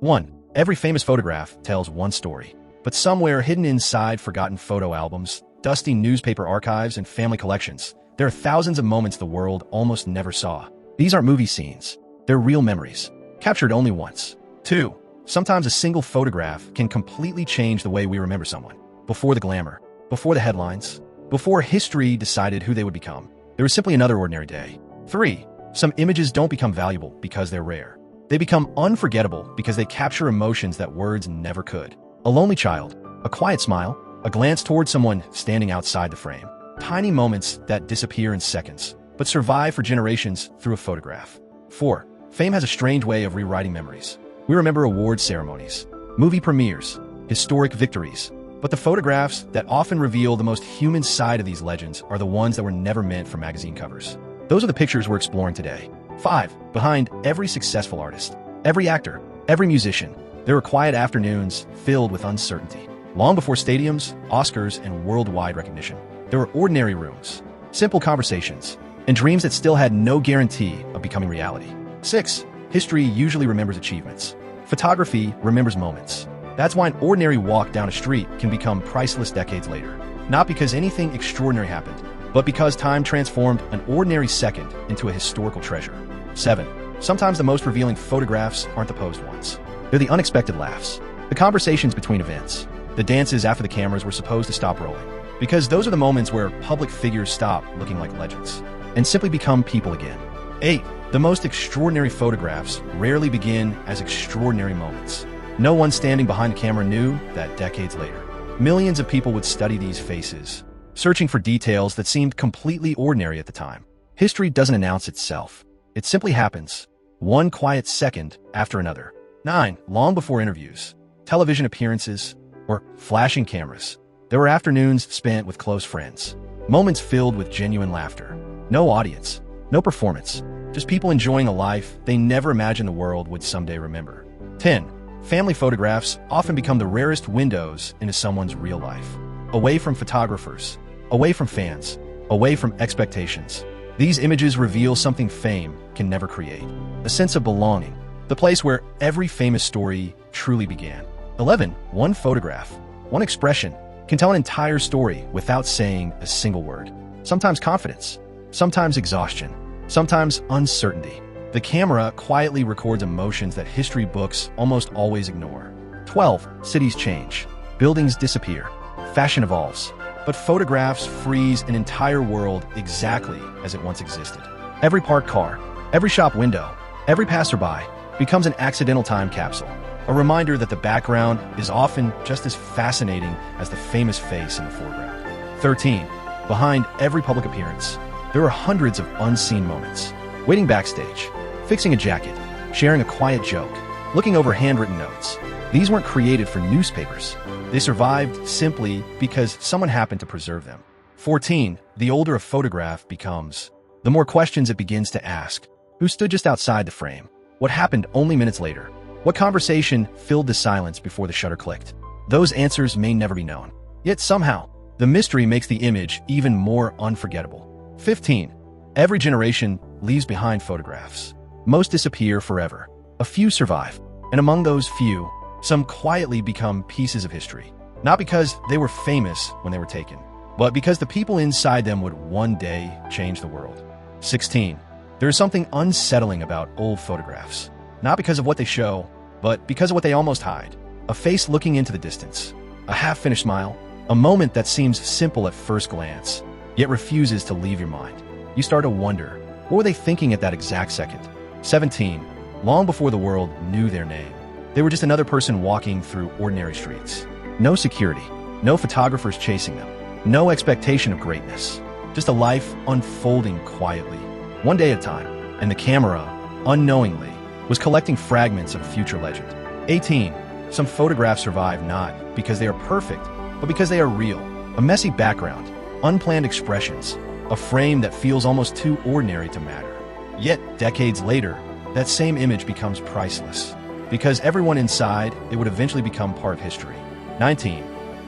1. Every famous photograph tells one story, but somewhere hidden inside forgotten photo albums, dusty newspaper archives, and family collections, there are thousands of moments the world almost never saw. These aren't movie scenes. They're real memories, captured only once. 2. Sometimes a single photograph can completely change the way we remember someone. Before the glamour, before the headlines, before history decided who they would become, there was simply another ordinary day. 3. Some images don't become valuable because they're rare. They become unforgettable because they capture emotions that words never could. A lonely child, a quiet smile, a glance toward someone standing outside the frame. Tiny moments that disappear in seconds, but survive for generations through a photograph. 4. Fame has a strange way of rewriting memories. We remember award ceremonies, movie premieres, historic victories, but the photographs that often reveal the most human side of these legends are the ones that were never meant for magazine covers. Those are the pictures we're exploring today. 5. Behind every successful artist, every actor, every musician, there are quiet afternoons filled with uncertainty. Long before stadiums, Oscars, and worldwide recognition, there were ordinary rooms, simple conversations, and dreams that still had no guarantee of becoming reality. 6. History usually remembers achievements. Photography remembers moments. That's why an ordinary walk down a street can become priceless decades later. Not because anything extraordinary happened, but because time transformed an ordinary second into a historical treasure. 7. Sometimes the most revealing photographs aren't the posed ones. They're the unexpected laughs, the conversations between events, the dances after the cameras were supposed to stop rolling. Because those are the moments where public figures stop looking like legends and simply become people again. 8. The most extraordinary photographs rarely begin as extraordinary moments. No one standing behind the camera knew that decades later, millions of people would study these faces, searching for details that seemed completely ordinary at the time. History doesn't announce itself. It simply happens, one quiet second after another. 9. Long before interviews, television appearances, or flashing cameras, there were afternoons spent with close friends, moments filled with genuine laughter. No audience, no performance, just people enjoying a life they never imagined the world would someday remember. 10. Family photographs often become the rarest windows into someone's real life. Away from photographers, away from fans, away from expectations. These images reveal something fame can never create. A sense of belonging, the place where every famous story truly began. 11. One photograph, one expression, can tell an entire story without saying a single word. Sometimes confidence, sometimes exhaustion, sometimes uncertainty. The camera quietly records emotions that history books almost always ignore. 12. Cities change, buildings disappear, fashion evolves, but photographs freeze an entire world exactly as it once existed. Every parked car, every shop window, every passerby becomes an accidental time capsule, a reminder that the background is often just as fascinating as the famous face in the foreground. 13. Behind every public appearance, there are hundreds of unseen moments. Waiting backstage, fixing a jacket, sharing a quiet joke, looking over handwritten notes. These weren't created for newspapers. They survived simply because someone happened to preserve them. 14. The older a photograph becomes, the more questions it begins to ask. Who stood just outside the frame? What happened only minutes later? What conversation filled the silence before the shutter clicked? Those answers may never be known. Yet somehow, the mystery makes the image even more unforgettable. 15. Every generation leaves behind photographs. Most disappear forever. A few survive, and among those few, some quietly become pieces of history. Not because they were famous when they were taken, but because the people inside them would one day change the world. 16. There is something unsettling about old photographs. Not because of what they show, but because of what they almost hide. A face looking into the distance, a half-finished smile, a moment that seems simple at first glance, yet refuses to leave your mind. You start to wonder, what were they thinking at that exact second? 17. Long before the world knew their name, they were just another person walking through ordinary streets. No security, no photographers chasing them, no expectation of greatness. Just a life unfolding quietly, one day at a time, and the camera, unknowingly, was collecting fragments of a future legend. 18. Some photographs survive not because they are perfect, but because they are real. A messy background, unplanned expressions, a frame that feels almost too ordinary to matter. Yet, decades later, that same image becomes priceless. Because everyone inside, it would eventually become part of history. 19.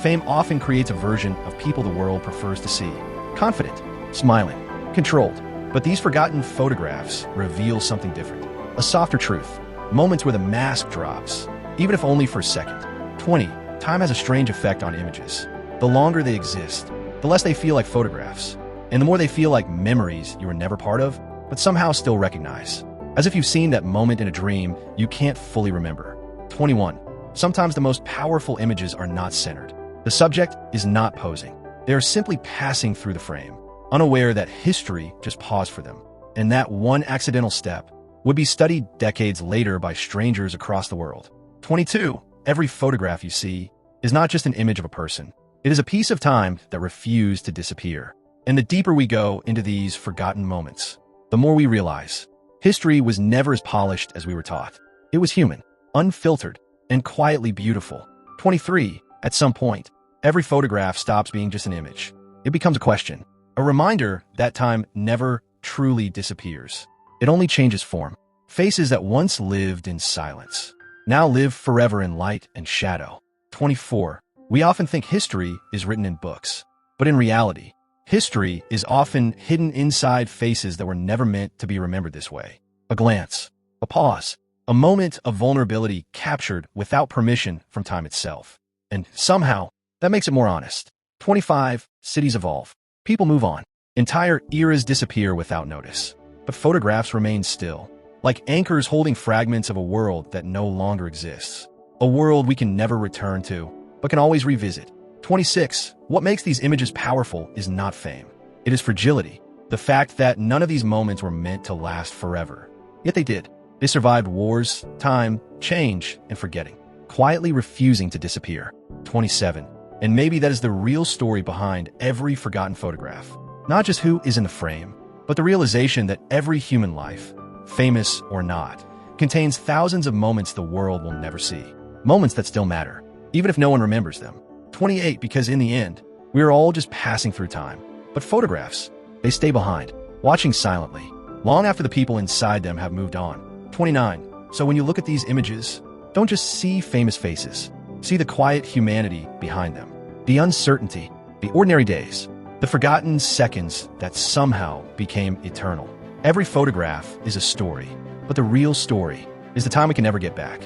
Fame often creates a version of people the world prefers to see. Confident, smiling, controlled. But these forgotten photographs reveal something different. A softer truth. Moments where the mask drops, even if only for a second. 20. Time has a strange effect on images. The longer they exist, the less they feel like photographs, and the more they feel like memories you were never part of, but somehow still recognize. As if you've seen that moment in a dream you can't fully remember. 21. Sometimes the most powerful images are not centered. The subject is not posing. They are simply passing through the frame, unaware that history just paused for them. And that one accidental step would be studied decades later by strangers across the world. 22. Every photograph you see is not just an image of a person. It is a piece of time that refused to disappear. And the deeper we go into these forgotten moments, the more we realize history was never as polished as we were taught. It was human, unfiltered, and quietly beautiful. 23. At some point, every photograph stops being just an image. It becomes a question, a reminder that time never truly disappears. It only changes form. Faces that once lived in silence now live forever in light and shadow. 24. We often think history is written in books, but in reality, history is often hidden inside faces that were never meant to be remembered this way. A glance, a pause, a moment of vulnerability captured without permission from time itself. And somehow, that makes it more honest. 25. Cities evolve. People move on. Entire eras disappear without notice. But photographs remain still, like anchors holding fragments of a world that no longer exists. A world we can never return to, but can always revisit. 26. What makes these images powerful is not fame. It is fragility. The fact that none of these moments were meant to last forever. Yet they did. They survived wars, time, change, and forgetting, quietly refusing to disappear. 27. And maybe that is the real story behind every forgotten photograph. Not just who is in the frame, but the realization that every human life, famous or not, contains thousands of moments the world will never see. Moments that still matter, even if no one remembers them. 28. Because in the end, we are all just passing through time. But photographs, they stay behind, watching silently, long after the people inside them have moved on. 29. So when you look at these images, don't just see famous faces. See the quiet humanity behind them. The uncertainty, the ordinary days, the forgotten seconds that somehow became eternal. Every photograph is a story, but the real story is the time we can never get back.